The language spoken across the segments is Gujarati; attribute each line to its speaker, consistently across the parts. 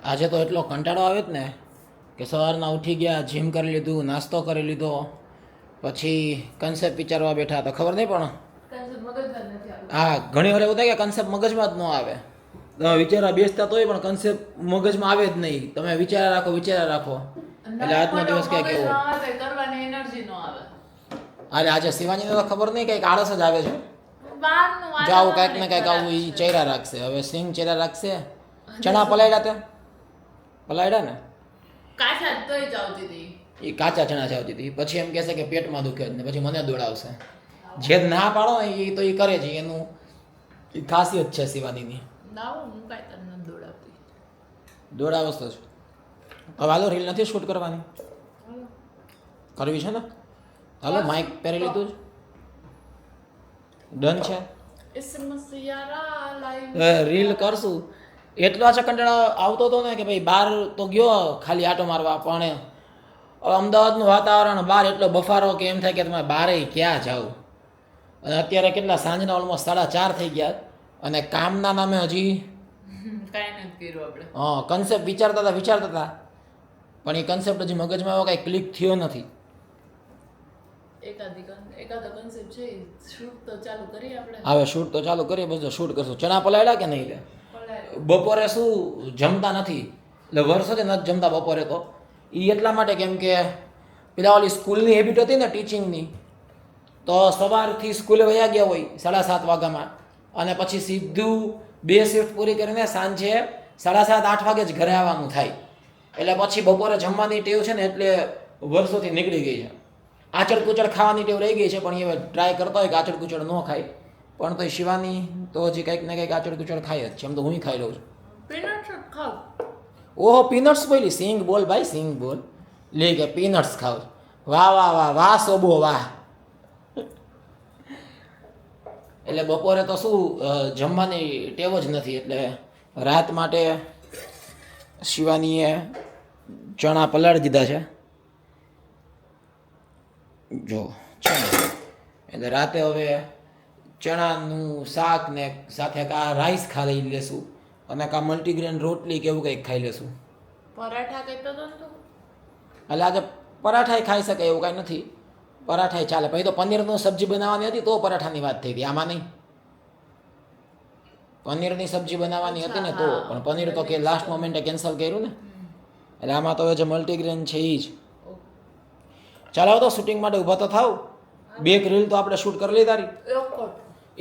Speaker 1: આજે તો એટલો કંટાળો આવે જ ને કે સવારના ઉઠી ગયા, જીમ કરી લીધું, નાસ્તો કરી લીધો, પછી કન્સેપ્ટ વિચારવા બેઠા તો ખબર નહીં પણ હા ઘણી વાર એવું થાય કે કન્સેપ્ટ મગજમાં જ ન આવે. તમે વિચારવા બેસતા તોય પણ કન્સેપ્ટ મગજમાં આવે જ નહીં. તમે વિચાર્યા રાખો એટલે આજનો દિવસ ક્યાંક એવો. અરે આજે શિવાનીને તો ખબર નહીં કંઈક આળસ જ આવે છે. જાવ કંઈક ને કંઈક આવું એ ચહેરા રાખશે. હવે સિંગ ચહેરા રાખશે. ચણા પલાળ્યા ને એ કાચા ચણા ચાવતી હતી. પછી એમ કહેશે કે પેટમાં દુખે ને પછી મને દોડાવશે. જે ના પાડો ને એ તો એ કરે છે. એનું એ ખાસિયત છે શિવાનીની. દોડાવસ તો હવે હાલો રીલ નથી શૂટ કરવાની, કરવી છે ને? હાલો માઇક પહેરી લીધું ડન છે. રીલ કરશું. એટલો આજે કંટાળો આવતો હતો ને કે ભાઈ બહાર તો ગયો ખાલી આટો મારવા, પણ અમદાવાદનું વાતાવરણ બહાર એટલો બફારો કે એમ થાય કે તમે બહારે ક્યાં જાઓ. અને અત્યારે કેટલા સાંજના ઓલમોસ્ટ 4:30 થઈ ગયા અને કામના નામે હજી કન્સેપ્ટ વિચારતા હતા પણ એ કન્સેપ્ટ હજી મગજમાં એવો કાંઈ ક્લિક થયો નથી. હવે શૂટ તો ચાલુ કરીએ. બધું શૂટ કરશું. ચણા પલાળ્યા કે નહીં? બપોરે શું જમતા નથી એટલે વર્ષોથી નથી જમતા બપોરે. તો એ એટલા માટે કેમ કે પેલા ઓલી સ્કૂલની હેબિટ હતી ને ટીચિંગની, તો સવારથી સ્કૂલે વયા ગયા હોય 7:30 વાગ્યામાં અને પછી સીધું 2 શિફ્ટ પૂરી કરીને સાંજે 7:30-8 વાગે જ ઘરે આવવાનું થાય. એટલે પછી બપોરે જમવાની ટેવ છે ને એટલે વર્ષોથી નીકળી ગઈ છે. આચળ કુચળ ખાવાની ટેવ રહી ગઈ છે પણ એ ટ્રાય કરતો હોય કે આચળ કુચળ ન ખાય. પણ તો શિવાની તો હજી કંઈક ને કંઈક આચળ કુચળ ખાય જ છે. એમ તો હું ખાઈ લઉં છું. ઓહો પીનટ્સ બોલી. સિંગ બોલ ભાઈ, સિંગ બોલ. લે કે પીનટ્સ ખાવ. વાહ વાહ વાહ વાહ સોબો વાહ. એટલે બપોરે તો શું જમવાની ટેવ જ નથી. એટલે રાત માટે શિવાનીએ ચણા પલાળી દીધા છે જો છે ને. એટલે રાતે હવે ચણાનું શાક ને સાથે કા રાઈસ ખાઈ લેશું અને કા મલ્ટીગ્રેન રોટલી કે એવું કંઈક ખાઈ લેશું.
Speaker 2: પરાઠા કહેતો હતો ને તું?
Speaker 1: એટલે આજે પરાઠાય ખાઈ શકે એવું કાંઈ નથી. પરાઠાય ચાલે. પછી તો પનીરનું સબ્જી બનાવવાની હતી તો પરાઠાની વાત થઈ હતી. આમાં નહીં. પનીરની સબ્જી બનાવવાની હતી ને તો, પણ પનીર તો કે લાસ્ટ મોમેન્ટે કેન્સલ કર્યું ને. એટલે આમાં તો જે મલ્ટીગ્રેન છે એ જ. ચાલો તો શૂટિંગ માટે ઊભા તો થાવ. 2 રીલ તો આપણે શૂટ કરી લીધી.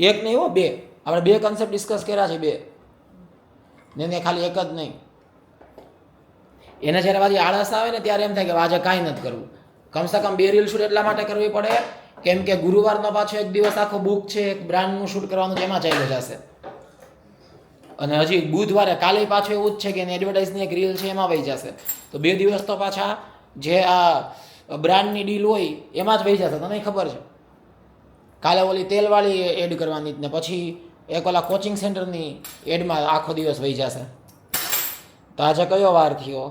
Speaker 1: એક નહીં હો, 2. આપણે 2 કન્સેપ્ટ ડિસ્કસ કર્યા છે. 2 ને ખાલી એક જ નહીં. એને જ્યારે પાછી આળસ આવે ને ત્યારે એમ થાય કે આજે કાંઈ નથી કરવું. કમસે કમ 2 રીલ શૂટ એટલા માટે કરવી પડે કેમ કે ગુરુવારનો પાછો એક દિવસ આખો બુક છે. એક બ્રાન્ડનું શૂટ કરવાનું એમાં ચાલ્યો જશે. અને હજી બુધવારે કાલે પાછું એવું જ છે કે એની એડવર્ટાઇઝની એક રીલ છે એમાં વહી જશે. તો 2 દિવસ તો પાછા જે આ બ્રાન્ડની ડીલ હોય એમાં જ વહી જશે. તને ખબર છે કાલે ઓલી તેલવાળી એડ કરવાની ને પછી એક ઓલા કોચિંગ સેન્ટરની એડમાં આખો દિવસ વહી જશે. તો આજે કયો વાર થયો?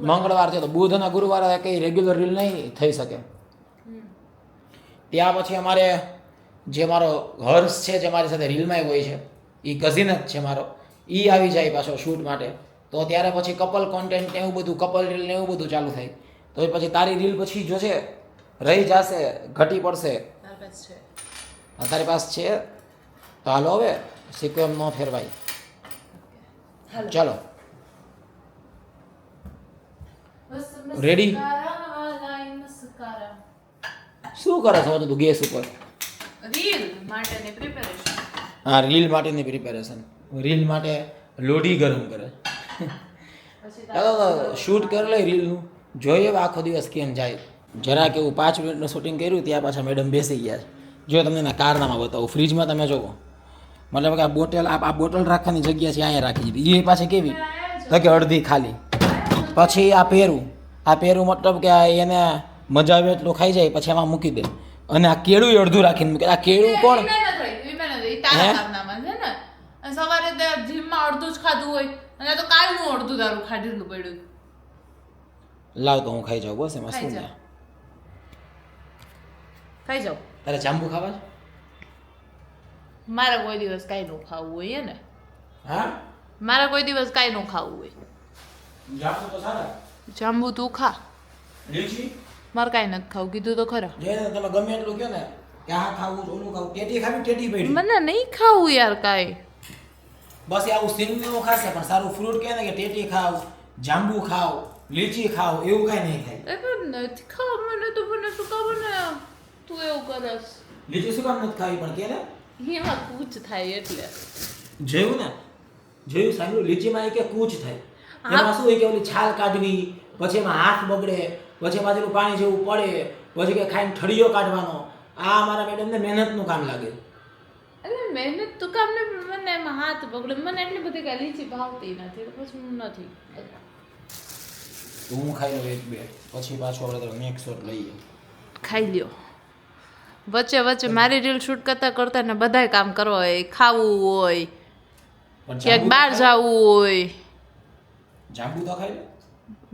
Speaker 1: મંગળવાર થયો. તો બુધ અને ગુરુવારે કંઈ રેગ્યુલર રીલ નહીં થઈ શકે. ત્યાં પછી અમારે જે મારો હર્ષ છે જે મારી સાથે રીલમાં હોય છે એ કઝિન જ છે મારો, એ આવી જાય પાછો શૂટ માટે. તો ત્યારે પછી કપલ કોન્ટેન્ટ ને એવું બધું, કપલ રીલ ને એવું બધું ચાલુ થાય. તો પછી તારી રીલ પછી જો છે રહી જશે, ઘટી પડશે. તારી પાસે છે તો હાલો હવે શીખો એમ ન ફેરવાય. ચાલો રેડી? શું કરે છો તું ગેસ ઉપર?
Speaker 2: રીલ માટેની પ્રિપેરેશન.
Speaker 1: હા, રીલ માટેની પ્રિપેરેશન. રીલ માટે લોઢી ગરમ કરે. ચાલો શૂટ કરી લઈ રીલનું. જોઈએ આખો દિવસ કેમ જાય. જરાક એવું 5 મિનિટનું શૂટિંગ કર્યું ત્યાં પાછા મેડમ બેસી ગયા છે. જો તમને એના કારનામાં બતાવું. ફ્રીજમાં તમે જોવો મતલબ કે આ બોટલ રાખવાની જગ્યા છે અહીંયા રાખી દીધી. એ પાછી કેવી તો કે અડધી ખાલી. પછી આ પહેરું મતલબ કે એને મજા આવે એટલું ખાઈ જાય પછી એમાં મૂકી દે. અને આ કેળું અડધું રાખીને મૂકે. આ કેળું કોણ?
Speaker 2: સવારે જીમમાં અડધું જ ખાધું હોય અને તો કાલનું અડધું તારું ખાધેલું પડ્યું.
Speaker 1: લાવ તો હું ખાઈ જાઉં. બસ એમાં શું?
Speaker 2: ખાઈ જાઉં.
Speaker 1: તારે જાંબુ ખાવા છે?
Speaker 2: મારે કોઈ દિવસ કાંઈ ન ખાવું હોય ને.
Speaker 1: હા
Speaker 2: મારે કોઈ દિવસ કાંઈ ન ખાવું હોય.
Speaker 1: જાંબુ તો સારા.
Speaker 2: જાંબુ તું ખા,
Speaker 1: લીચી
Speaker 2: મારે કાંઈ નથી ખાવું, કીધું તો ખરા.
Speaker 1: જેને તમે ગમે એટલું કહો ને કે આ ખાવું છે, ઓલું ખાવું, ટેટી ખાવી ટેટી પડી.
Speaker 2: મને નહીં ખાવું યાર કાંઈ.
Speaker 1: બસ એ આવું સિંગનું ખાશે પણ સારું ફ્રૂટ કહે ને કે ટેટી ખાવ, જાંબુ ખાવ, લીચી ખાવ, એવું કાંઈ નહીં થાય.
Speaker 2: એ પણ નથી ખાવું મને તો, મને શું ખબર ને તું એવું કરસ.
Speaker 1: લીચી શું કામ નથી ખાવી પણ કે ને
Speaker 2: એમાં કૂચ થાય એટલે.
Speaker 1: જોયું ને, જોયું સાંભળ્યું, લીચીમાં એ કે કૂચ થાય. એમાં શું હોય કે ઓલી છાલ કાઢવી, પછી એમાં હાથ બગડે, પછી એમાં જેટલું પાણી જેવું પડે, પછી કે ખાઈને ઠળિયો કાઢવાનો. આ મારા મેડમને મહેનતનું કામ લાગે.
Speaker 2: એટલે મહેનત તો કામ ને મને એમાં હાથ બગડે. મને એટલી બધી કાંઈ લીચી ભાવતી નથી એટલે પછી હું નથી.
Speaker 1: તો હું ખાઈ લઉં એક બે, પછી પાછું આપણે તો નેક્સ્ટ શોટ લઈએ.
Speaker 2: ખાઈ લ્યો. વચ્ચે વચ્ચે મારી રીલ શૂટ કરતા કરતા ને બધાય કામ કરવા હોય, ખાવું હોય,
Speaker 1: પણ
Speaker 2: ક્યાંક બહાર જવું હોય.
Speaker 1: જાંબુ તો ખાઈ લે.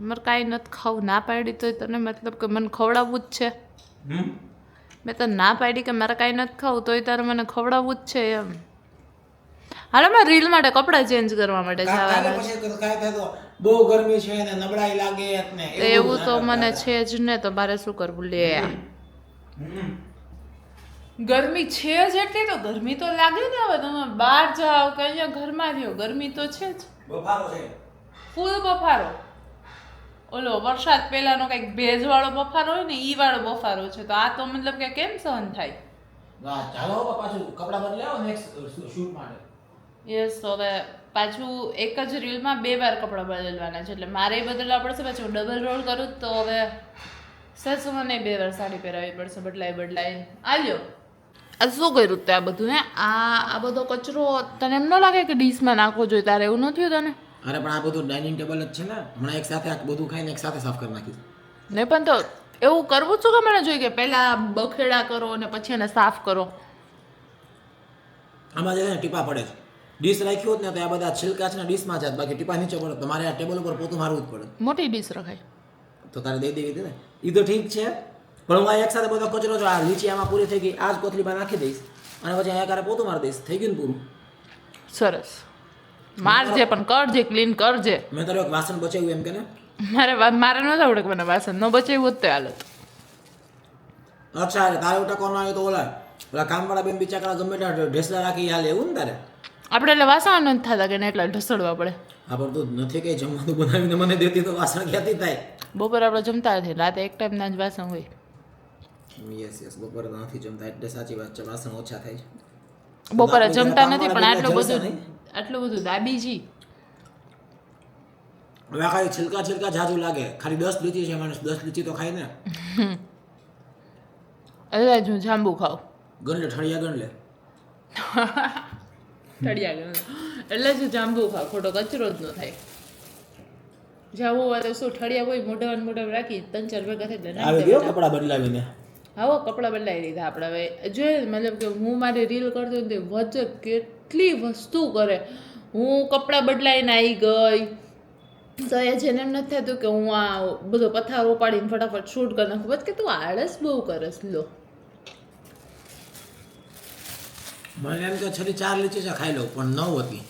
Speaker 2: મારે કાંઈ નથી ખાવું, ના પાડી તોય તને મતલબ કે મને ખવડાવવું જ છે. મેં તને ના પાડી કે મારે કાંઈ નથી ખાવું તોય તારે મને ખવડાવવું જ છે એમ. હાલો મારે રીલ માટે કપડાં ચેન્જ કરવા માટે જવાના છે.
Speaker 1: પછી કાંઈ થાય તો બહુ ગરમી છે ને નબળાઈ લાગે ને
Speaker 2: એવું તો મને છે જ ને, તો મારે શું કરવું લે. ગરમી છે જ એટલી તો ગરમી તો લાગે ને. હવે તમે બહાર જાઓ કે અહીંયા ઘરમાં રહ્યો, ગરમી તો છે જ.
Speaker 1: બફારો છે,
Speaker 2: ફૂલ બફારો. ઓલો વરસાદ પહેલાનો કંઈક ભેજવાળો બફારો હોય ને ઈ વાળો બફારો છે. તો આ તો મતલબ કે કેમ સહન થાય.
Speaker 1: ચાલો પાછું કપડા બદલાવો નેક્સ્ટ શૂટ માટે.
Speaker 2: યસ, તો હવે પાછું એક જ રીલમાં 2 વાર કપડાં બદલવાના છે એટલે મારે બદલવા પડશે. પાછું ડબલ રોલ કરું તો હવે સસુને 2 વાર સાડી પહેરાવી પડશે બદલાઈને. આલ્યો આ શું કર્યું તે આ બધું? હે આ બધો કચરો તને એમ ન લાગે કે ડીશમાં નાખવો જોઈએ? તારે એવું ન થયું તને?
Speaker 1: અરે પણ આ બધું ડાઇનિંગ ટેબલ જ છે ને, હમણાં એક સાથે આ બધું ખાઈને એક સાથે સાફ કરી નાખીશ.
Speaker 2: નહીં પણ તો એવું કરવું શું કે મને જોઈએ કે પહેલાં બખેડા કરો અને પછી એને સાફ કરો?
Speaker 1: આમાં જે છે ને ટીપા પડે છે. ડીશ રાખ્યું હોત ને તો આ બધા છિલકા છે ને ડીશમાં છે, બાકી ટીપા નીચે પડે તો મારે આ ટેબલ ઉપર પોતું મારવું જ પડે.
Speaker 2: મોટી ડીશ રખાય
Speaker 1: તો તારે દઈ દેવી હતી ને. એ તો ઠીક છે પણ હું આ એક સાથે બધો કચરો જો આ લીચી આમાં પૂરી થઈ ગઈ, આ જ કોથળીમાં નાખી દઈશ અને પછી અહીંયા કારે પોતું મારી દઈશ. થઈ ગયું ને પૂરું.
Speaker 2: સરસ. મારજે પણ કરજે, ક્લીન કરજે.
Speaker 1: મેં તારું એક વાસણ બચાવ્યું એમ કે ને.
Speaker 2: મારે ન આવડે કે મને વાસણ ન બચાવ્યું હોત તો હાલત.
Speaker 1: અચ્છા તારે એવું ટકો ન આવ્યો તો ઓલા કામવાળા બેન બિચારા ગમે ત્યાં ઢેસલા રાખી હાલે એવું ને તારે?
Speaker 2: આપણે એટલે વાસણ નથી થતા કે એટલા ઢસડવા પડે.
Speaker 1: હા પણ તું નથી કઈ જમવાનું બનાવીને મને દેતી તો વાસણ ક્યાંથી થાય?
Speaker 2: બપોરે આપણે જમતા નથી, રાતે એક ટાઈમના જ વાસણ હોય.
Speaker 1: યસ બપોરે તો નથી જમતા એટલે સાચી વાત છે, વાસણ ઓછા થાય છે.
Speaker 2: બપોરે જમતા નથી પણ આટલું બધું દાબીજી.
Speaker 1: હવે આ ખાલી છિલકા જાજુ લાગે. ખાલી 10 લીચી છે માણસ, 10 લીચી તો ખાય ને.
Speaker 2: એટલે જ હું જાંબુ ખાઉં.
Speaker 1: ગણ લે ઠળિયા ગણ લે.
Speaker 2: ઠળિયા ગણ એટલે જ જાંબુ ખાવ, ખોટો કચરો જ ન થાય. જાવું હોય તો શું ઠળિયા હોય મોઢા રાખી 3-4 ભેગા થઈ જાય.
Speaker 1: આવી ગયો કપડા બદલાવીને.
Speaker 2: હા કપડાં બદલાવી લીધા આપણે. હવે જોઈએ મતલબ કે હું મારી રીલ કરતી હતી વચ્ચે કેટલી વસ્તુ કરે. હું કપડાં બદલાઈને આવી ગઈ તો એ જેને એમ નથી થતું કે હું આ બધો પથાર ઉપાડીને ફટાફટ શૂટ કરી નાખું. બસ કે તું આળસ બહુ કરસ. લો
Speaker 1: મને એમ કે છેલ્લી 4 લીચી છે ખાઈ લઉં પણ 9 હતી.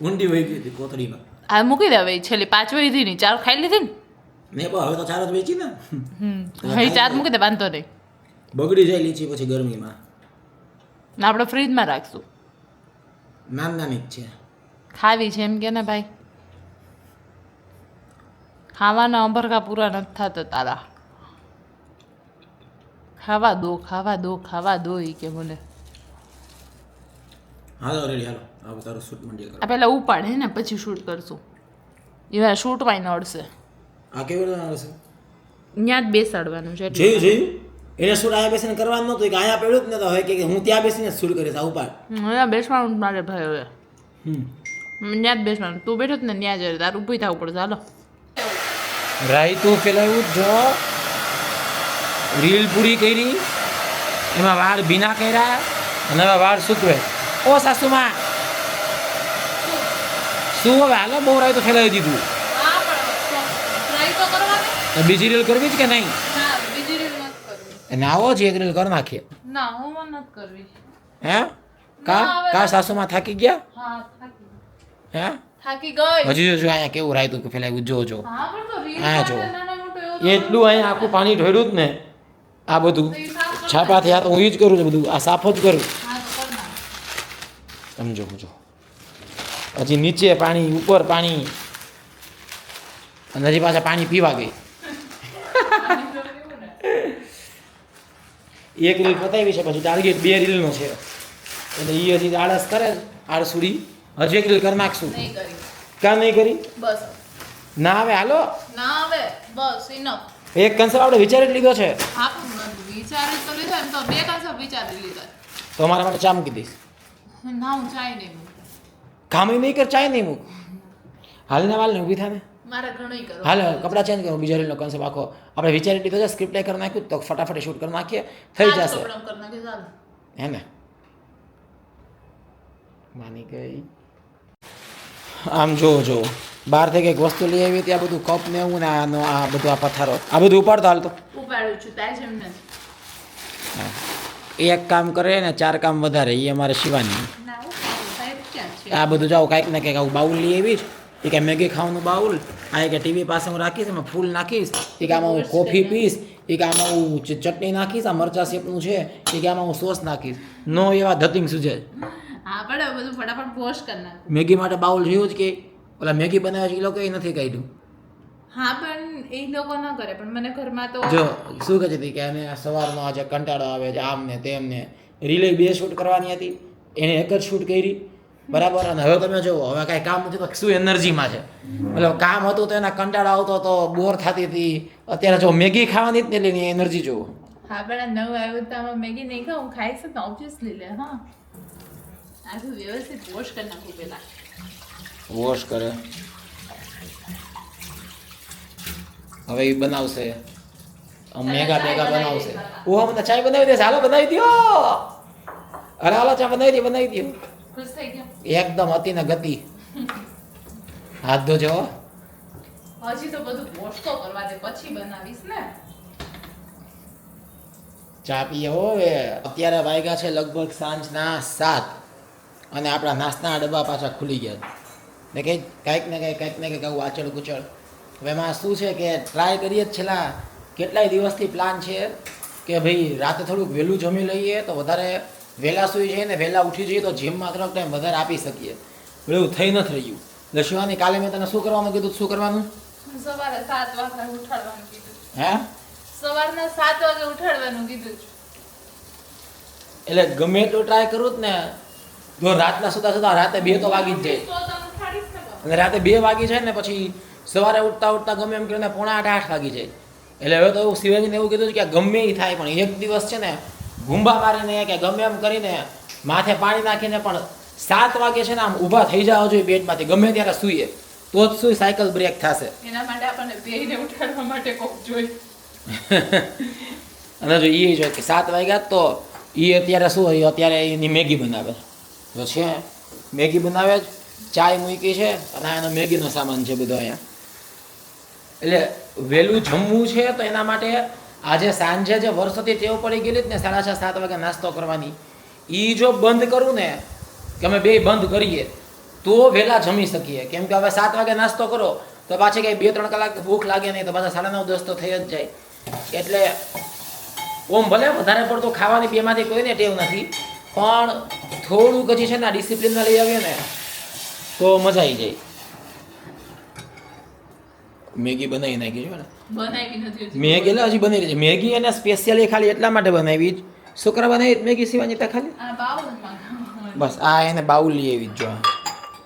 Speaker 1: ઊંડી વહી ગઈ હતી કોથળીમાં.
Speaker 2: આ મૂકી દે હવે. છેલ્લી 5 વહી હતી ને 4 ખાઈ લીધી ને.
Speaker 1: ને પણ હવે તો 4 જ વેચી ને.
Speaker 2: હવે 4 મૂકી દે, વાંધો નહીં.
Speaker 1: બગડી જાય લીચી પછી ગરમીમાં.
Speaker 2: ને આપણે ફ્રીજમાં રાખશું.
Speaker 1: નાની જ છે.
Speaker 2: ખાવી છે એમ કે ને ભાઈ. ખાવાના અંબરકા પૂરા નથી થતા તારા. ખાવા દો ઈ કે મને.
Speaker 1: હાલો રેડી હાલો હવે તારું શૂટ મંડી કરો.
Speaker 2: આ પહેલા ઉપાડે ને પછી શૂટ કરશું. એવા શૂટમાં નડશે.
Speaker 1: આ કેવી રીતે આવશે?
Speaker 2: ત્યાં જ બેસાડવાનું છે.
Speaker 1: જોયું એને શૂટ આયા બેસીને કરવાનું નહોતું કે અહીંયા પડ્યું જ નતો. હવે કે હું ત્યાં બેસીને શૂટ કરીશ આ ઉપાડ.
Speaker 2: અહીંયા બેસવાનું મારે ભાઈ હવે. ત્યાં જ બેસવાનું. તું બેઠો ને ત્યાં જ તારે ઊભી થવું પડશે. હાલો
Speaker 1: રાઈ તું ફેલાવ્યું જો રીલ પૂરી કરી એમાં વાળ ભીના કર્યા અને હવે વાળ સૂકવે. ઓ સાસુમાં શું હવે હાલો બહુ રાઈ તો ફેલાવી દીધું. બીજી રીલ કરવી જ કે નહીં? અને આવો જ એક રીલ કરી નાખીએ.
Speaker 2: ના હું નથી કરવી.
Speaker 1: હે કા સાસુમાં થાકી ગયા?
Speaker 2: હા થાકી.
Speaker 1: હે
Speaker 2: થાકી ગઈ.
Speaker 1: હજી જો અહીંયા કેવું રાયતું કે ફેલાયું જો
Speaker 2: હા પણ તો રીલ
Speaker 1: આ જો.
Speaker 2: માટે નાનો મોટો એવો તો
Speaker 1: એટલું અહીંયા આખું પાણી ઢોળ્યું જ ને આ બધું
Speaker 2: તો ઈ સાફ કર.
Speaker 1: છાપા થયા તો હું ઈ જ કરું છું બધું આ સાફ જ કરું
Speaker 2: હા તો કર નાખ.
Speaker 1: સમજો જો હજી નીચે પાણી ઉપર પાણી અને હજી પાછા પાણી પીવા ગઈ એક રીલ પતાવી છે પછી ટાર્ગેટ 2 રીલનો છે એટલે એ હજી આળસ કરે આળસુડી હજી એક રીલ કરી નાખશું
Speaker 2: નહીં કરી.
Speaker 1: કાં નહીં કરી
Speaker 2: બસ
Speaker 1: ના આવે હાલો
Speaker 2: ના આવે બસ ઇનફ.
Speaker 1: એક કન્સેપ્ટ આપણે વિચારી જ લીધો છે
Speaker 2: હા પણ વિચારી તો લીધા એમ તો 2 કન્સેપ્ટ વિચારી લીધા.
Speaker 1: તો અમારા માટે ચા મૂકી દઈશ
Speaker 2: ના હું ચાય નહીં મૂકું.
Speaker 1: કામ નહીં કર ચાય નહીં મૂક હાલને વાલને ઊભી થાય ને
Speaker 2: મારે ઘણું કરો.
Speaker 1: હાલ કપડાં ચેન્જ કરો બીજા રીલનો કન્સેપ્ટ આખો આપણે વિચારી લીધો છે સ્ક્રિપ્ટ કરી નાખ્યું તો ફટાફટ શૂટ કરી નાખીએ થઈ જશે હે ને માની ગઈ આમ જો બહારથી કંઈક વસ્તુ લઈ આવી ત્યાં બધું કપ ને એવું ને આનો આ બધું આ પથ્થરો આ બધું ઉપાડતો હાલતો
Speaker 2: ઉપાડું છું તાજ એમ નથી.
Speaker 1: એક કામ કરે ને 4 કામ વધારે એ અમારે શિવાની
Speaker 2: ના સાહેબ ક્યાં છે?
Speaker 1: આ બધું જાઓ કાંઈક ને કંઈક આવું બાઉલ લઈ આવી જ એ કે મેગી ખાવાનું બાઉલ આ કે ટીવી પાસે હું રાખીશ એમાં ફૂલ નાખીશ એ કે આમાં હું કોફી પીશ એ કે આમાં હું ચટણી નાખીશ આ મરચા શેપનું છે એ કે આમાં હું સોસ નાખીશ નો એવા ધતિંગ સુજે
Speaker 2: હા પણ હવે બધું ફટાફટ વોશ કરી નાખું.
Speaker 1: મેગી માટે બાઉલ જોયું જ કે ઓલા મેગી બનાવે છે એ લોકો એ નથી કાઢ્યું
Speaker 2: હા પણ એ લોકો ના કરે પણ મને ઘરમાં તો
Speaker 1: જો શું કહે છે કે એને સવારનો આજે કંટાળો આવે છે આમ ને તેમ ને રીલે 2 શૂટ કરવાની હતી એને એક જ શૂટ કરી બરાબર અને હવે તમે જુઓ હવે કાંઈ કામ નથી તો શું એનર્જીમાં છે મતલબ કામ હતું તો એના કંટાળો આવતો તો બોર થતી હતી અત્યારે જો મેગી ખાવાની જ ને એટલે એની એનર્જી જુઓ
Speaker 2: હા પણ આ નવું આવ્યું તો આમાં મેગી નહીં ખાઉં ખાઈશ તો ઓબ્વિયસલી લે હા આ તો વ્યવસ્થિત વોશ કરી નાખું પહેલા.
Speaker 1: વોશ કરે હવે એ બનાવશે મેગા બનાવશે ઓ મને ચાય બનાવી દેશે હાલો બનાવી દો અરે હાલો ચા બનાવી દો
Speaker 2: ખુશ થઈ ગયો.
Speaker 1: એકદમ અતિ ને ગતિ હાથ ધોજો
Speaker 2: હજી તો બધું વોશ તો કરવા દે પછી બનાવીશ ને.
Speaker 1: ચા પીએ હવે અત્યારે વાગ્યા છે લગભગ સાંજના 7 અને આપણા નાસ્તાના ડબ્બા પાછા ખુલી ગયા ને કંઈક ને કંઈક આવું આચળ કુચળ હવે એમાં શું છે કે ટ્રાય કરીએ જ છેલ્લા કેટલાય દિવસથી પ્લાન છે કે ભાઈ રાતે થોડુંક વહેલું જમી લઈએ તો વધારે વહેલા સૂઈ જઈએ ને વહેલા ઉઠી જઈએ તો જીમમાં થોડોક ટાઈમ વધારે આપી શકીએ એવું થઈ નથી રહ્યું એટલે શિવાની કાલે મેં તને શું કરવાનું કીધું શું કરવાનું
Speaker 2: સવારે 7 વાગે ઉઠાડવાનું કીધું.
Speaker 1: હે
Speaker 2: સવારના 7 વાગે ઉઠાડવાનું કીધું છે.
Speaker 1: એટલે ગમે એટલું ટ્રાય કરું જ ને જો રાતના સુતા રાતે 2 તો વાગી જ જાય
Speaker 2: તો તમે ઉઠાડીશ ને બસ.
Speaker 1: અને રાતે 2 વાગી જાય ને પછી સવારે ઉઠતા ગમે એમ કરીને 7:45 વાગી જાય એટલે હવે તો એવું શિવાજીને એવું કીધું છે કે ગમે એ થાય પણ એક દિવસ છે ને ગુંબા મારીને કે ગમે એમ કરીને માથે પાણી નાખીને પણ 7 વાગે છે ને આમ ઊભા થઈ જાવ જોઈએ બેડમાંથી ગમે ત્યારે સૂઈએ તો જ શું સાયકલ બ્રેક થશે
Speaker 2: એના માટે આપણને બેયને ઉઠાડવા માટે કોક જોઈએ.
Speaker 1: અને જો એ જોઈએ કે 7 વાગ્યા તો એ અત્યારે શું હોય અત્યારે એની મેગી બનાવે તો છે મેગી બનાવે જ ચાય મૂકી છે અને એનો મેગીનો સામાન છે બધો અહીંયા એટલે વહેલું જમવું છે તો એના માટે આજે સાંજે જે વર્ષોથી ટેવ પડી ગયેલી જ ને 6:30-7 વાગે નાસ્તો કરવાની એ જો બંધ કરું ને કે અમે 2 બંધ કરીએ તો વહેલા જમી શકીએ કેમ કે હવે 7 વાગે નાસ્તો કરો તો પાછી કંઈ 2-3 કલાક ભૂખ લાગે નહીં તો પાછા 9:30-10 તો થઈ જ જાય એટલે ઓમ ભલે વધારે પડતું ખાવાની બેમાંથી કોઈને ટેવ નથી પણ થોડુંક હજી છે ને ડિસિપ્લિનમાં લઈ આવીએ ને તો મજા આવી જાય મેગી બનાવી નાખી છે ને
Speaker 2: બનાવી નથી હજી.
Speaker 1: મેગી એટલે હજી બની રહી છે મેગી એને સ્પેશિયલી ખાલી એટલા માટે બનાવી જ છોકરા બનાવી મેગી સિવાની ત્યાં ખાલી
Speaker 2: આ બાઉલમાં ખાવાનું.
Speaker 1: બસ આ એને બાઉલ લઈ આવી જ જો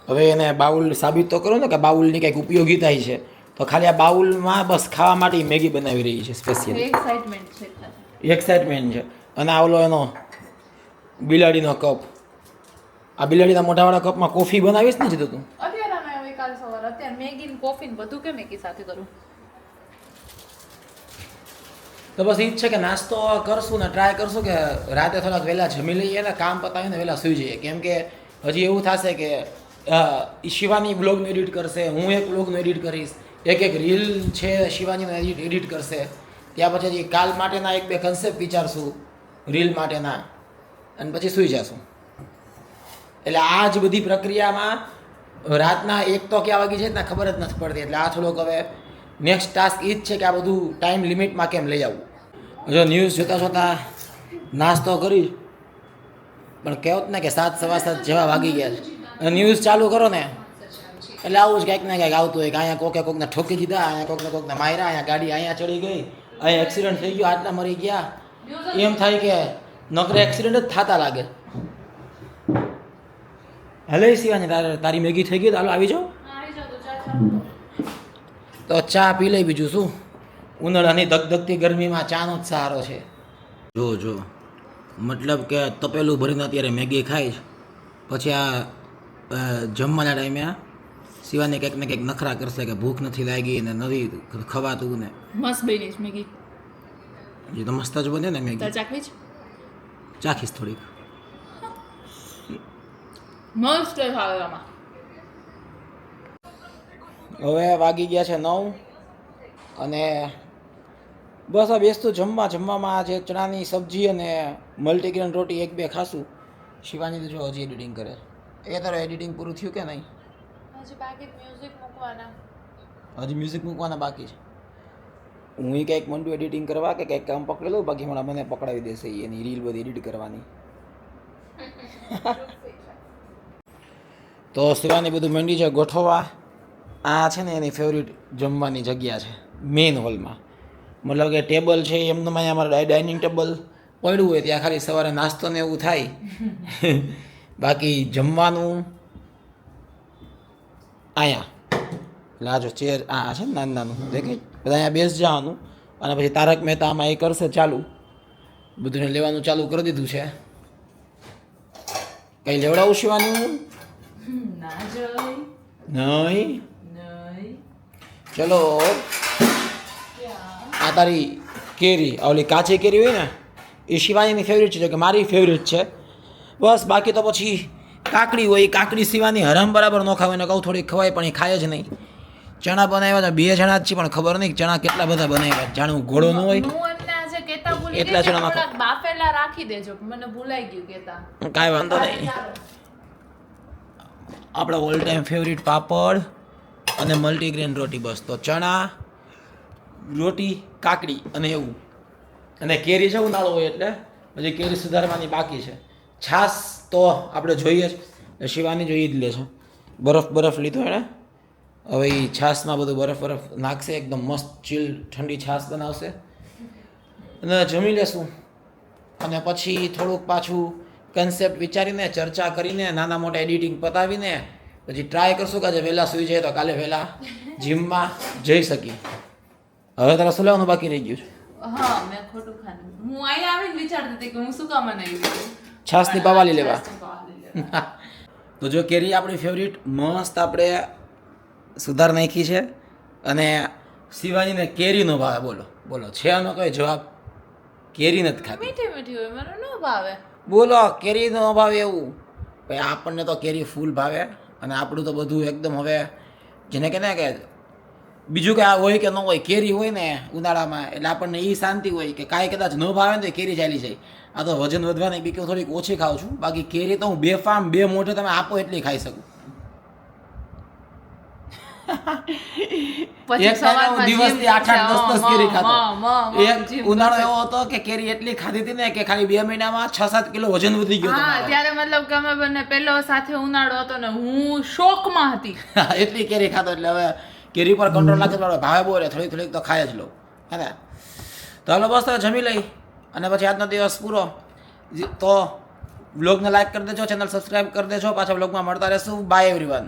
Speaker 1: હવે એને બાઉલ સાબિત તો કરો ને કે બાઉલની કંઈક ઉપયોગિતા છે તો ખાલી આ બાઉલમાં બસ ખાવા માટે મેગી બનાવી રહી છે સ્પેશિયલી
Speaker 2: એક્સાઇટમેન્ટ છે ખાલી.
Speaker 1: એક્સાઇટમેન્ટ છે અને આ ઓલો એનો બિલાડીનો કપ આ બિલાડીના મોટાવાળા કપમાં કોફી બનાવીશ ને જીધું તું
Speaker 2: અત્યારે અમે હવે કાલ સવારે અત્યારે મેગી ને કોફી ને બધું કેમ એકી સાથે કરું.
Speaker 1: તો બસ એ જ છે કે નાસ્તો કરશું ને ટ્રાય કરશું કે રાતે થોડાક વહેલા જમી લઈએ ને કામ પતાવીને વહેલા સૂઈ જઈએ કેમ કે હજી એવું થશે કે શિવાની બ્લોગનું એડિટ કરશે હું એક બ્લોગનું એડિટ કરીશ એક રીલ છે શિવાનીનું એડિટ કરશે ત્યાં પછી હજી કાલ માટેના 1-2 કન્સેપ્ટ વિચારશું રીલ માટેના અને પછી સૂઈ જશું એટલે આ જ બધી પ્રક્રિયામાં રાતના 1 તો ક્યાં વાગી છે ને ખબર જ નથી પડતી. એટલે આ થોડોક હવે નેક્સ્ટ ટાસ્ક એ જ છે કે આ બધું ટાઈમ લિમિટમાં કેમ લઈ આવવું. જો ન્યૂઝ જોતાં જોતાં નાસ્તો કરી પણ કહેવત ને કે 7:15 જેવા વાગી ગયા છે. અને ન્યૂઝ ચાલુ કરો ને એટલે આવું જ કંઈક ને કંઈક આવતું હોય કે અહીંયા કોકને ઠોકી દીધા, અહીંયા કોકને માર્યા, અહીંયા ગાડી અહીંયા ચડી ગઈ, અહીંયા એક્સિડન્ટ થઈ ગયો, આટલા મરી ગયા. એમ થાય કે નકરે એક્સિડન્ટ જ થતા લાગે. હેલો શિવાની, તારી મેગી થઈ ગઈ? તો હાલો આવી જાઓ. તો ચા પી લઈ, બીજું શું. ઉનાળાની ધગધગતી ગરમીમાં ચાનો જ સહારો છે. જો મતલબ કે તપેલું ભરીને અત્યારે મેગી ખાઈશ, પછી આ જમવાના ટાઈમે આ શિવાની કંઈક ને કંઈક નખરા કરશે કે ભૂખ નથી લાગી ને નથી ખવાતું ને.
Speaker 2: મસ્ત બની છે મેગી.
Speaker 1: જે તો મસ્ત જ બને ને મેગી.
Speaker 2: ચાખવી છે?
Speaker 1: ચાખીશ થોડીક.
Speaker 2: મસ્ત ખાવામાં.
Speaker 1: હવે વાગી ગયા છે 9 અને બસ આ બેસતું જમવામાં આજે ચણાની સબ્જી અને મલ્ટીગ્રેન રોટી 1-2 ખાશું. શિવાની તો જો હજી એડિટિંગ કરે. એ તારો એડિટિંગ પૂરું થયું કે નહીં?
Speaker 2: હજી બાકી મ્યુઝિક મૂકવાના.
Speaker 1: હજી મ્યુઝિક મૂકવાના બાકી છે. હું કંઈક મંડું એડિટિંગ કરવા કે કંઈક કામ પકડી લઉં, બાકી હમણાં મને પકડાવી દેશે એની રીલ બધી એડિટ કરવાની. તો શિવાની બધું મંડી છે ગોઠવવા. આ છે ને એની ફેવરિટ જમવાની જગ્યા છે મેઇન હોલમાં. મતલબ કે ટેબલ છે એમને અહીંયા અમારે ડાઇનિંગ ટેબલ પડ્યું હોય ત્યાં ખાલી સવારે નાસ્તો ને એવું થાય. બાકી જમવાનું અહીંયા એટલે આ જો ચેર આ છે ને નાનું દેખાય, બધા અહીંયા બેસ જવાનું અને પછી તારક મહેતા આમાં એ કરશે ચાલુ, બધું લેવાનું ચાલુ કરી દીધું છે. કંઈ લેવડાવું શિવાનું?
Speaker 2: ના જોઈ
Speaker 1: નહીં.
Speaker 2: નહીં.
Speaker 1: ચલો આ તારી કેરી, ઓલી કાચી કેરી હોય ને એ શિવાનીની ફેવરેટ છે કે મારી ફેવરેટ છે. બસ બાકી તો પછી કાકડી હોય, કાકડી શિવાની હરામ બરાબર ન ખાવે ને કહું થોડીક ખવાય પણ એ ખાય જ નહીં. ચણા બનાવ્યા 2 જણા જ છે પણ ખબર નહીં ચણા કેટલા બધા બનાવ્યા, જાણું ઘોડો ન હોય.
Speaker 2: હું એમને આજે કેતા ભૂલી
Speaker 1: એટલા
Speaker 2: ગઈ કે
Speaker 1: જણા નાખો.
Speaker 2: થોડાક બાફેલા રાખી દેજો, મને ભૂલાઈ ગયું કેતા.
Speaker 1: કાંઈ વાંધો નહીં. આપણા ઓલ ટાઈમ ફેવરિટ પાપડ અને મલ્ટીગ્રેન રોટી. બસ તો ચણા રોટી કાકડી અને એવું. અને કેરી છે ઉનાળો હોય એટલે પછી કેરી સુધારવાની બાકી છે. છાશ તો આપણે જોઈએ જ, શિવાની જોઈ જ લે છે. બરફ લીધો એણે, હવે એ છાશમાં બધું બરફ નાખશે, એકદમ મસ્ત ચીલ ઠંડી છાશ બનાવશે અને જમી લેશું. અને પછી થોડુંક પાછું કન્સેપ્ટ વિચારીને ચર્ચા કરીને નાના મોટા એડિટિંગ પતાવીને પછી ટ્રાય કરશું કે આજે વહેલા સૂઈ જાય તો કાલે વહેલા જીમમાં જઈ શકીએ. હવે તારા શું લેવાનું બાકી રહી ગયું છે?
Speaker 2: હા મેં ખોટું ખાધું. હું અહીંયા આવીને વિચારતી હતી કે હું શું કામ બનાવી દીધું.
Speaker 1: છાશની પાવાલી લેવા.
Speaker 2: છાશની પાવાલી લેવા.
Speaker 1: તો જો કેરી આપણી ફેવરિટ મસ્ત આપણે સુધાર નાખી છે અને શિવાનીને કેરી નો ભાવે. બોલો છે આનો કઈ જવાબ? કેરી નથી ખાતી.
Speaker 2: મીઠી હોય, મને ન ભાવે.
Speaker 1: બોલો કેરી નો ભાવે એવું? ભાઈ આપણને તો કેરી ફૂલ ભાવે અને આપણું તો બધું એકદમ હવે જેને કે ને કે બીજું કે આ હોય કે ન હોય, કેરી હોય ને ઉનાળામાં એટલે આપણને એ શાંતિ હોય કે કાંઈ કદાચ ન ભાવે ને તો કેરી ચાલી જાય. આ તો વજન વધવાની બીક થોડીક ઓછી ખાઉં છું, બાકી કેરી તો હું 2 ફાર્મ 2 મોઢે તમે આપો એટલી ખાઈ શકું.
Speaker 2: પછી
Speaker 1: એક ટાઈમે હું
Speaker 2: સવારમાં
Speaker 1: દિવસની
Speaker 2: gym
Speaker 1: 8-10 કેરી ખાતો. એક
Speaker 2: gym
Speaker 1: ઉનાળો એવો હતો કે કેરી એટલી ખાધી હતી ને કે ખાલી 2 મહિનામાં 6-7 કિલો વજન વધી ગયું હતું
Speaker 2: હા
Speaker 1: મારું.
Speaker 2: ત્યારે મતલબ કે અમે બંને પહેલો સાથે ઉનાળો હતો ને હું શોકમાં હતી.
Speaker 1: એટલી કેરી ખાતો એટલે હવે કેરી પર કંટ્રોલ રાખે તો ભાવે બહુ રહે, થોડીક તો ખાય જ લો હે ને. તો હાલો બસ હવે જમી લઈ અને પછી આજનો દિવસ પૂરો. તો વ્લોગને લાઈક કરી દેજો, ચેનલ સબસ્ક્રાઈબ કરી દેજો. પાછા વ્લોગમાં મળતા રહેશું. Bye everyone.